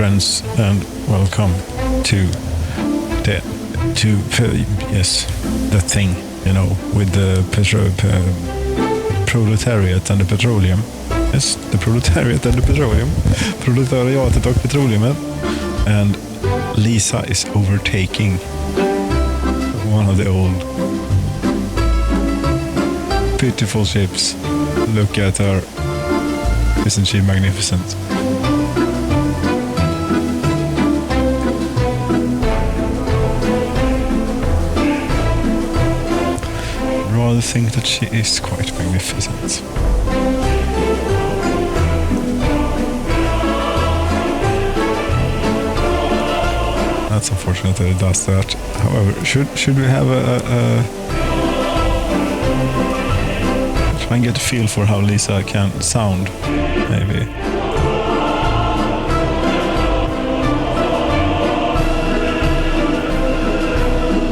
friends, and welcome to the thing, with the proletariat and the petroleum. Yes, the proletariat and the petroleum. Proletariatet och petroleumet. And Lisa is overtaking one of the old beautiful ships. Look at her. Isn't she magnificent? I rather think that she is quite magnificent. That's unfortunate that it does that. However, should we have a try and get a feel for how Lisa can sound, maybe.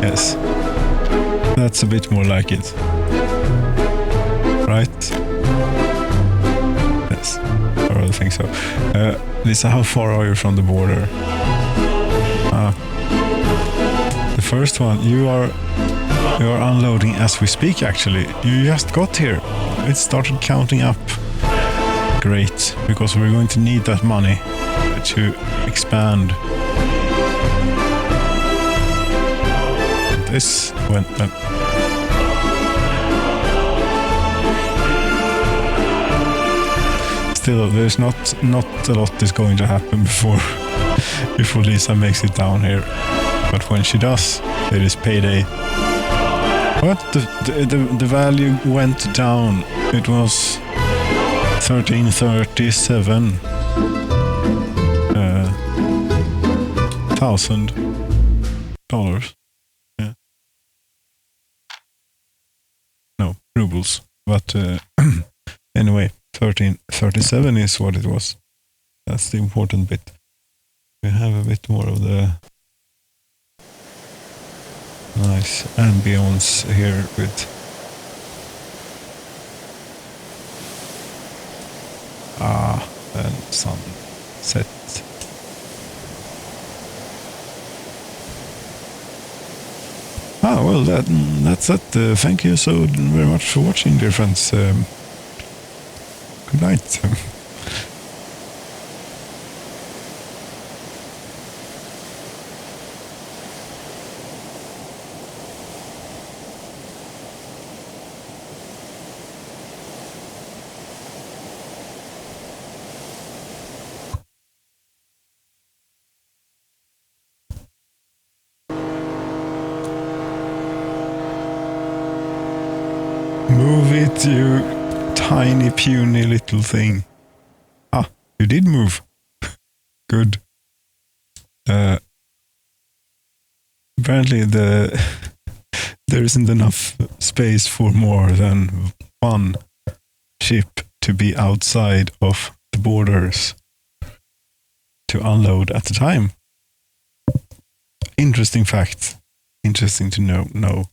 Yes, that's a bit more like it, right? Yes, I really think so. Lisa, how far are you from the border? The first one, you are unloading as we speak. Actually, you just got here. It started counting up. Great, because we're going to need that money to expand. This went. Still, there's not a lot is going to happen before Lisa makes it down here. But when she does, it is payday. What? The value went down. It was $1,337,000. Yeah. No, rubles. But anyway, 1337 is what it was. That's the important bit. We have a bit more of the nice ambience here with and sunset. Well, that's it. Thank you so very much for watching, dear friends. Good night. Move it, you tiny, puny little thing. You did move. Good. Apparently there isn't enough space for more than one ship to be outside of the borders to unload at a time. Interesting fact. Interesting to know.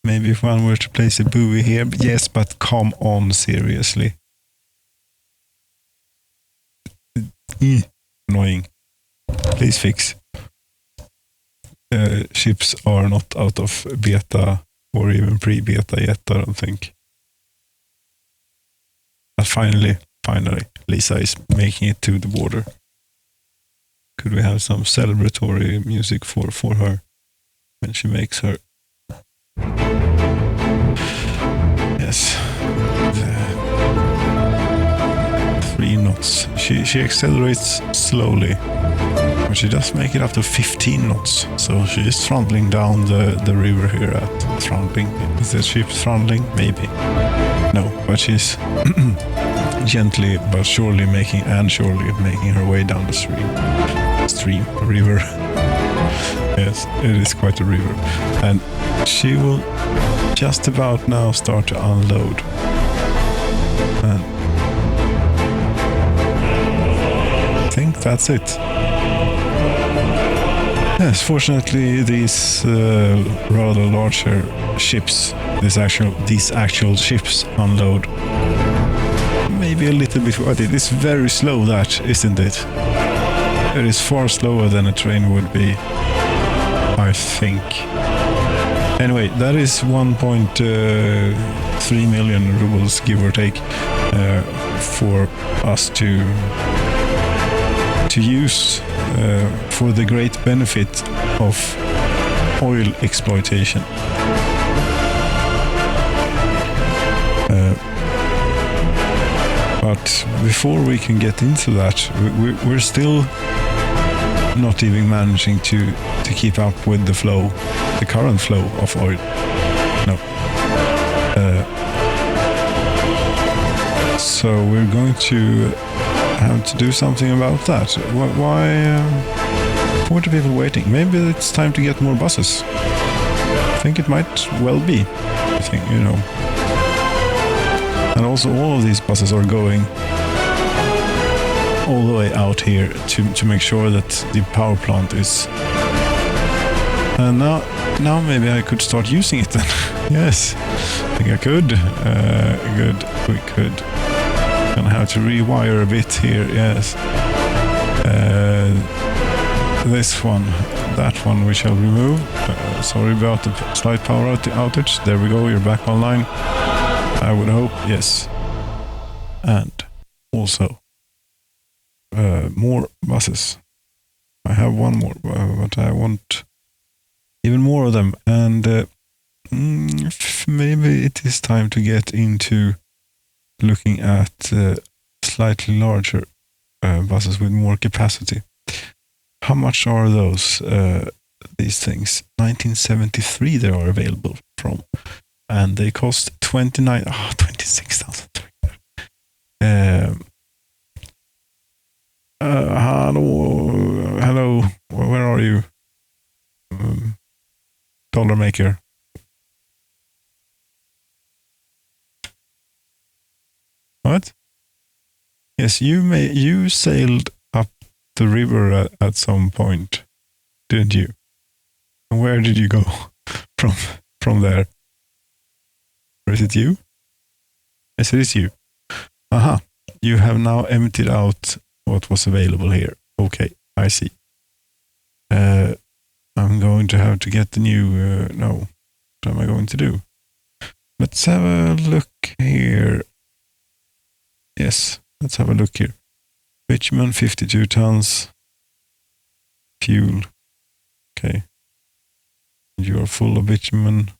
Maybe if one were to place a buoy here, yes, but come on, seriously. Annoying. Please fix. Ships are not out of beta or even pre-beta yet, I don't think. But finally, Lisa is making it to the border. Could we have some celebratory music for her when she makes her? Yes. 3 knots. She accelerates slowly, but she does make it up to 15 knots. So she is throttling down the river here at throttling. Is the ship throttling? Maybe. No, but she's gently but surely making her way down the river. Yes, it is quite a river. And she will just about now start to unload. And I think that's it. Yes, fortunately these rather larger ships, these actual ships unload maybe a little bit, but it is very slow, that, isn't it? It is far slower than a train would be, I think. Anyway, that is 1.3 million rubles, give or take, for us to use for the great benefit of oil exploitation. But before we can get into that, we're still not even managing to keep up with the flow, the current flow of oil. No. So we're going to have to do something about that. Why are the people waiting? Maybe it's time to get more buses. I think it might well be. I think, you know. And also all of these buses are going all the way out here to make sure that the power plant is... And now maybe I could start using it then. Yes, I think I could. Good, we could. Gonna have to rewire a bit here, yes. This one, that one we shall remove. Sorry about the slight power outage. There we go, you're back online. I would hope, yes. And also more buses. I have one more, but I want even more of them. And maybe it is time to get into looking at slightly larger buses with more capacity. How much are those, these things? 1973 they are available from. And they cost 26,000. Hello, where are you? Dollar maker. What? Yes, you sailed up the river at some point, didn't you? And where did you go from there? Or is it you? Yes, it is you. Aha, you have now emptied out what was available here. Okay, I see. I'm going to have to get the new... no, what am I going to do? Let's have a look here. Yes, let's have a look here. Bitumen, 52 tons. Fuel. Okay. You are full of bitumen.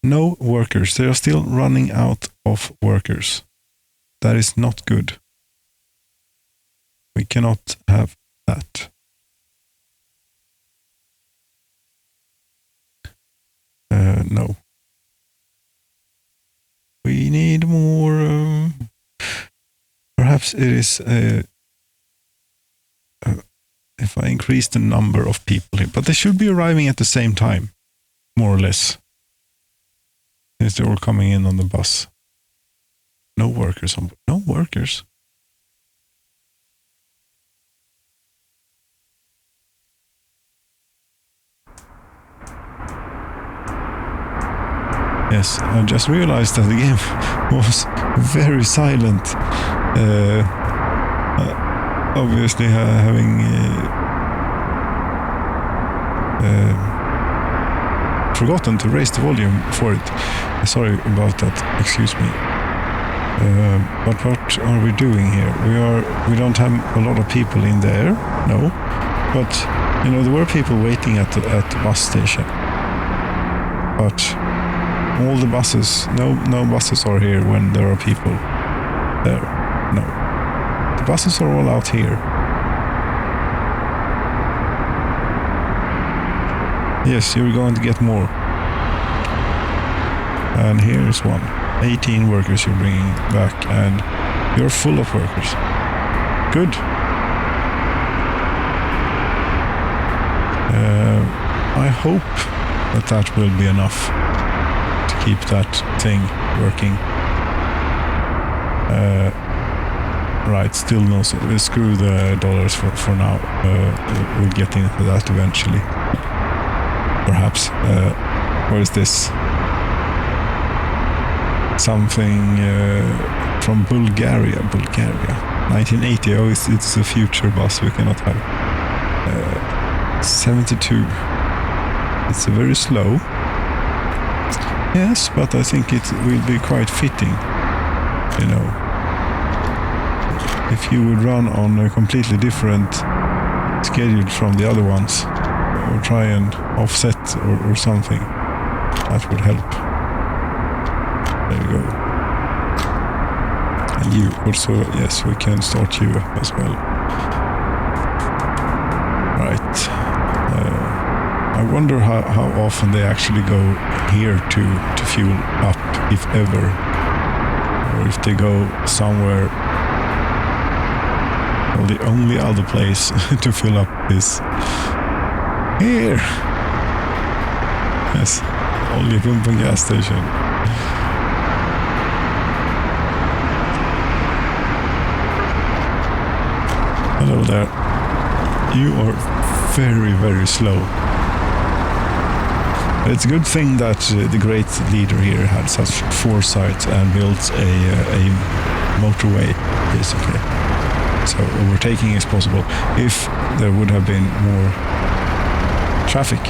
No workers. They are still running out of workers. That is not good. We cannot have that. No. We need more. Perhaps it is if I increase the number of people here, but they should be arriving at the same time, more or less. Since they're all coming in on the bus. No workers on board. No workers. Yes, I just realized that the game was very silent. Obviously having forgotten to raise the volume for it. Sorry about that, excuse me. But what are we doing here? We don't have a lot of people in there, no. But, you know, there were people waiting at the bus station. But all the buses, no buses are here when there are people there. No. The buses are all out here. Yes, you're going to get more. And here's one. 18 workers you're bringing back, and you're full of workers. Good. I hope that will be enough to keep that thing working. Right, still no, so we'll screw the dollars for now. We'll get into that eventually. Perhaps. Where is this? something from Bulgaria. 1980. Oh, it's a future bus we cannot have. 72. It's very slow. Yes, but I think it will be quite fitting. You know, if you would run on a completely different schedule from the other ones, or try and offset or something, that would help. There you go. And you also, yes, we can start you as well. Right. I wonder how often they actually go here to fuel up, if ever. Or if they go somewhere. Well, the only other place to fill up is here. Yes, Oljepumpen gas station. Hello there. You are very, very slow. It's a good thing that the great leader here had such foresight and built a motorway, basically. So overtaking is possible if there would have been more traffic.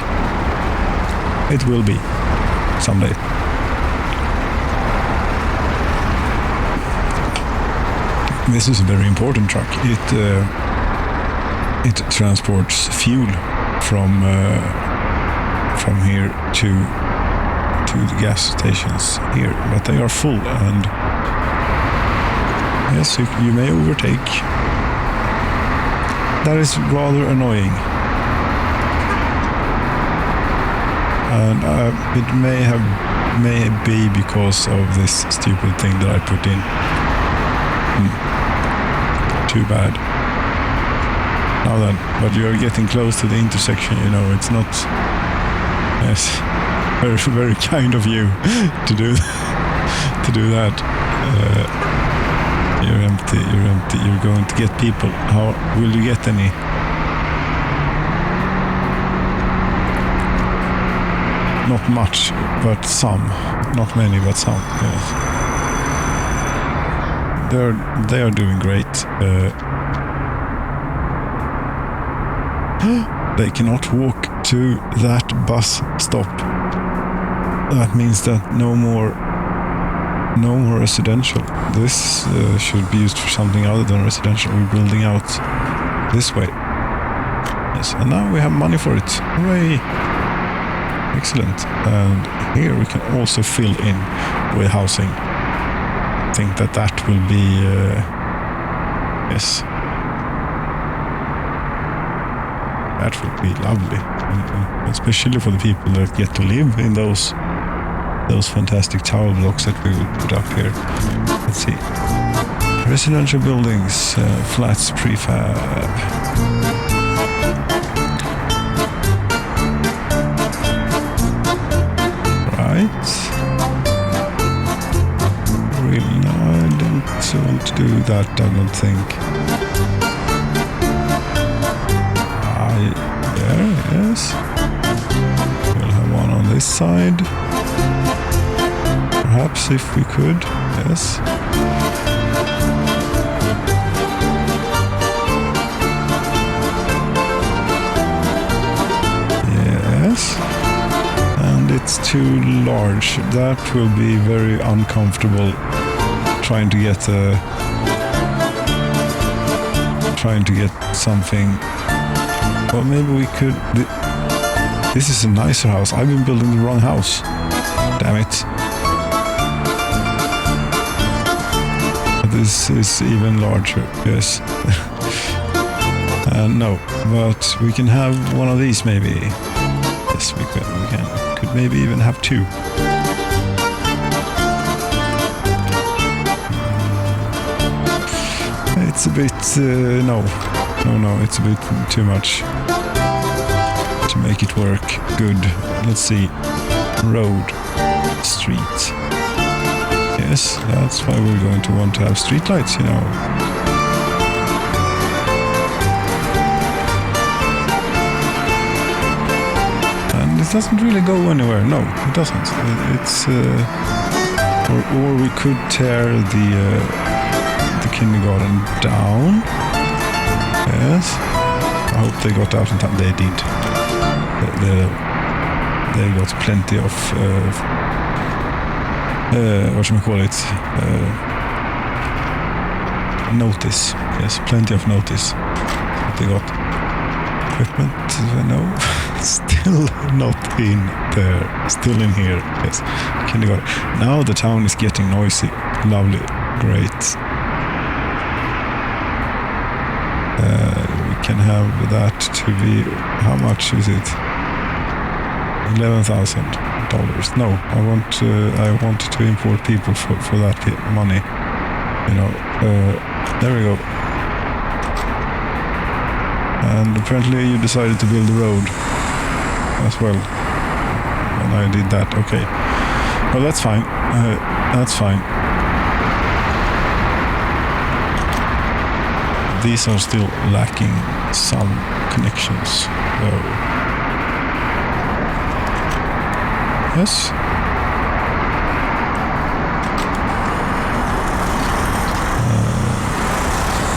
It will be someday. This is a very important truck. It transports fuel from here to the gas stations here, but they are full, and yes, you may overtake. That is rather annoying, and it may be because of this stupid thing that I put in. Too bad. Now then, but you're getting close to the intersection, you know, it's not... Yes, very, very kind of you to do that. You're empty, you're going to get people. How will you get any? Not much, but some. Not many, but some, yes. They are doing great. They cannot walk to that bus stop. That means that no more residential. This should be used for something other than residential. We're building out this way. Yes, and now we have money for it. Hooray! Excellent. And here we can also fill in with housing. I think that will be yes. That would be lovely, especially for the people that get to live in those fantastic tower blocks that we will put up here. Let's see. Residential buildings, flats, prefab. Right. Really, no, I don't want to do that, I don't think. There, yes. We'll have one on this side. Perhaps if we could, yes. Yes. And it's too large. That will be very uncomfortable trying to get something. Well, maybe we could... This is a nicer house. I've been building the wrong house. Damn it. This is even larger, yes. No, but we can have one of these maybe. Yes, we can. Could maybe even have two. It's a bit... No, it's a bit too much to make it work good. Let's see. Road. Street. Yes, that's why we're going to want to have streetlights, you know. And it doesn't really go anywhere. No, it doesn't. Or we could tear the kindergarten down. Yes. I hope they got out in time. They did. They got plenty of notice. Yes, plenty of notice. They got equipment. No, still not in there. Still in here. Yes, kindergarten. Now the town is getting noisy. Lovely, great. We can have that to be. How much is it? $11,000. No, I want to import people for that money. You know. There we go. And apparently you decided to build the road as well. And I did that. Okay. Well, that's fine. That's fine. These are still lacking some connections. Yes.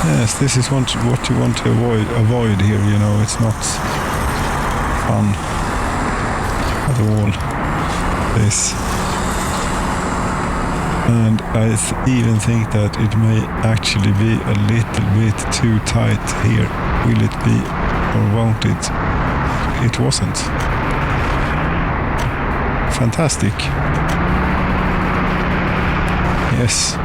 Yes, this is what you want to avoid here. You know, it's not fun at all. This, and I even think that it may actually be a little bit too tight here. Will it be, or won't it? It wasn't. Fantastic. Yes.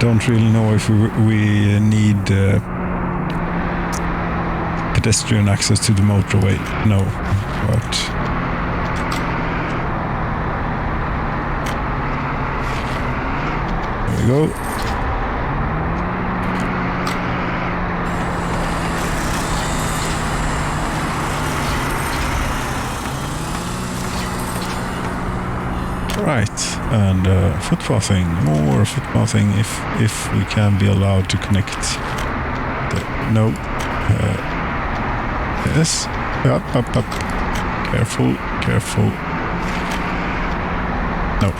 Don't really know if we need pedestrian access to the motorway. No, but there we go. Right, and footpathing, more footpathing if we can be allowed to connect. No. Yes. Up. Careful. No,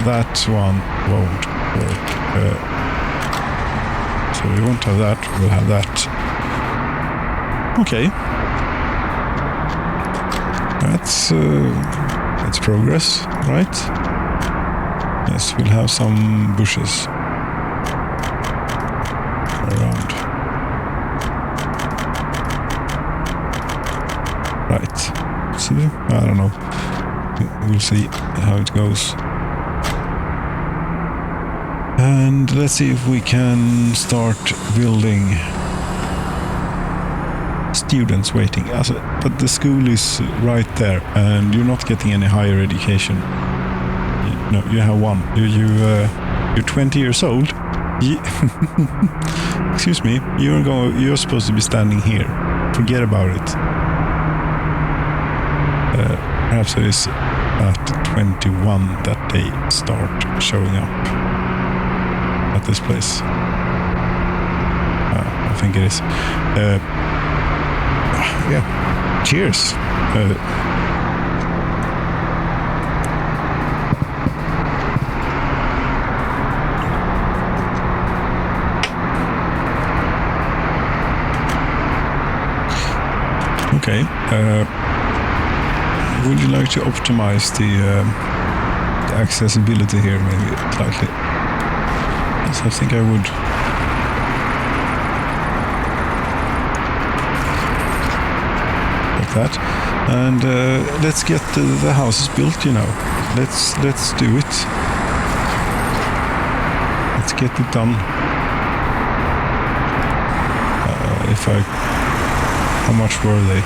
that one won't work. So we won't have that. We'll have that. Okay. That's progress, right? Yes, we'll have some bushes around. Right. So, I don't know. We'll see how it goes. And let's see if we can start building. Students waiting, but the school is right there, and you're not getting any higher education. No, you have one. You're 20 years old. Excuse me. You're supposed to be standing here. Forget about it. Perhaps it is at 21 that they start showing up at this place. I think it is. Yeah. Cheers. Okay. Would you like to optimize the accessibility here, maybe slightly? Yes, I think I would. That, and let's get the houses built. You know, let's do it. Let's get it done. How much were they?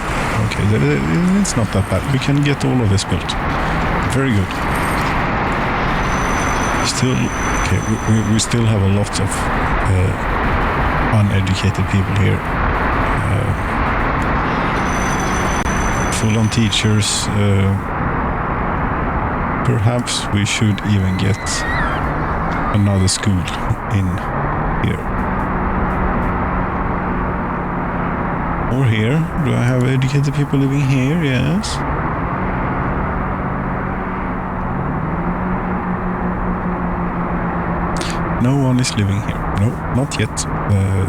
Okay, it's not that bad. We can get all of this built. Very good. Still, okay. We still have a lot of uneducated people here. Full-on teachers. Perhaps we should even get another school in here. Or here. Do I have educated people living here? Yes. No one is living here. No, not yet.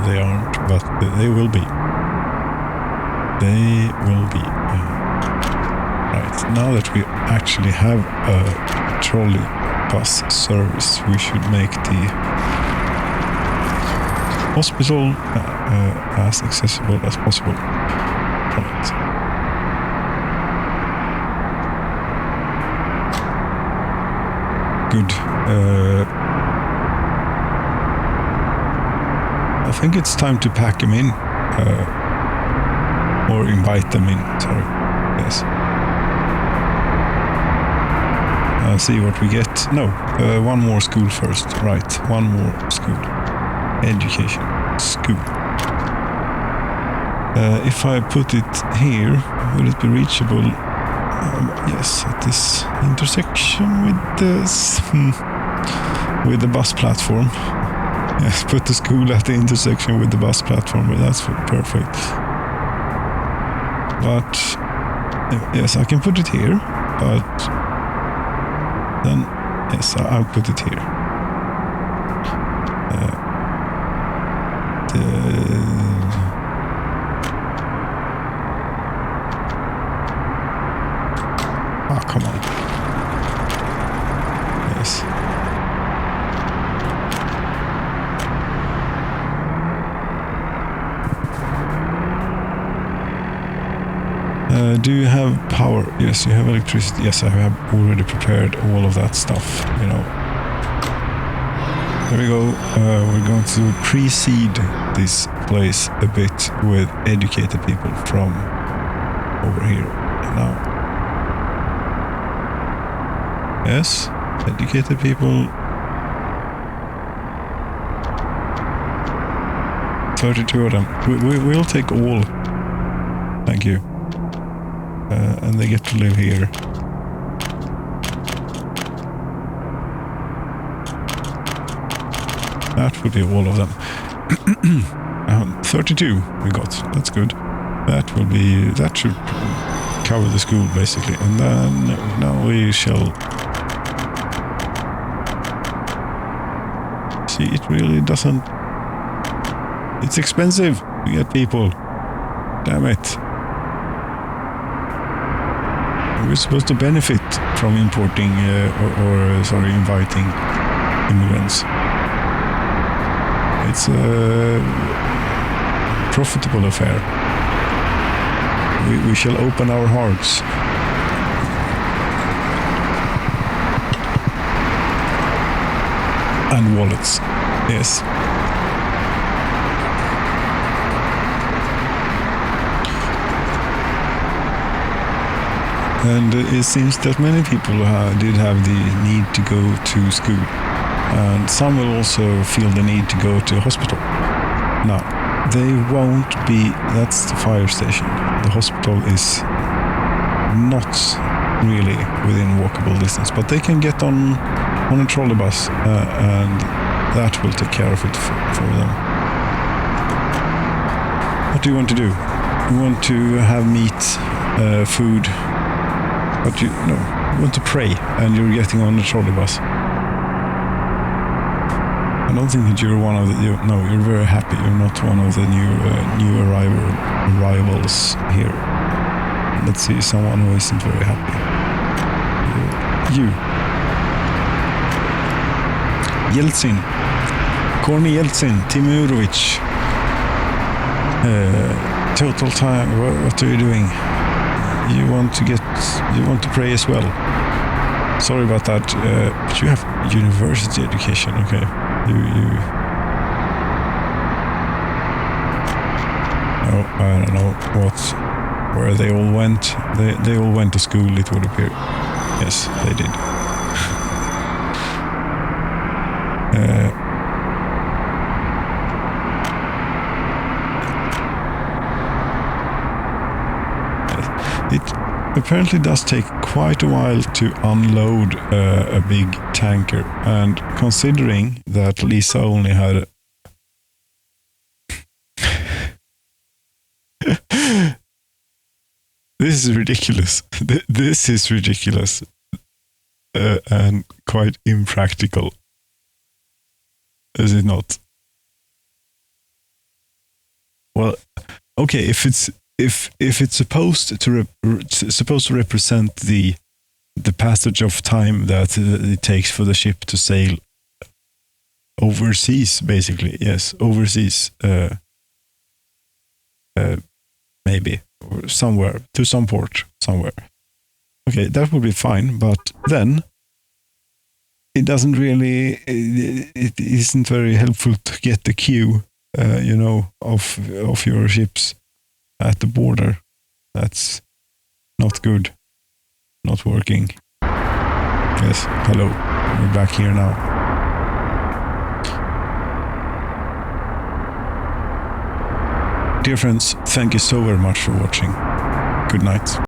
They aren't, but they will be. They will be. Right, now that we actually have a trolley bus service, we should make the hospital as accessible as possible. Right. Good. I think it's time to pack them in. Or invite them in, sorry. Yes. See what we get. No, one more school first. Right, one more school. Education. School. If I put it here, will it be reachable? Yes, at this intersection with the bus platform. Yes, put the school at the intersection with the bus platform. That's perfect. But yes, I can put it here. But then yes, I'll put it here. Come on. Yes. Do you have power? Yes, you have electricity. Yes, I have already prepared all of that stuff, you know. There we go. We're going to precede this place a bit with educated people from over here. Now. Yes, educated people. 32 of them. We'll take all. Thank you. And they get to live here. That would be all of them. 32 we got. That's good. That should cover the school basically. And then now we shall see. It really doesn't. It's expensive to get people. Damn it. We're supposed to benefit from importing inviting immigrants. It's a profitable affair. We shall open our hearts. And wallets. Yes. And it seems that many people did have the need to go to school. And some will also feel the need to go to a hospital. Now, they won't be, that's the fire station. The hospital is not really within walkable distance, but they can get on a trolley bus and that will take care of it for them. What do you want to do? You want to have meat, food, but you want to pray and you're getting on a trolley bus. I don't think that you're one of the... you're very happy. You're not one of the new arrivals here. Let's see, someone who isn't very happy. You. Yeltsin. Korny Yeltsin. Timurovich. Total time. What are you doing? You want to pray as well. Sorry about that. But you have university education, okay? Oh, I don't know where they all went. They all went to school, it would appear. Yes, they did. It apparently does take quite a while to unload a big tanker, and considering that Lisa only had This is ridiculous. This is ridiculous and quite impractical. Is it not? Well, okay. If it's supposed to represent the passage of time that it takes for the ship to sail overseas, basically, yes, overseas, maybe, or somewhere, to some port, somewhere. Okay, that would be fine, but then it doesn't really, it isn't very helpful to get the queue, of your ships at the border. That's not good, not working. Yes, hello, we're back here now. Dear friends, thank you so very much for watching. Good night.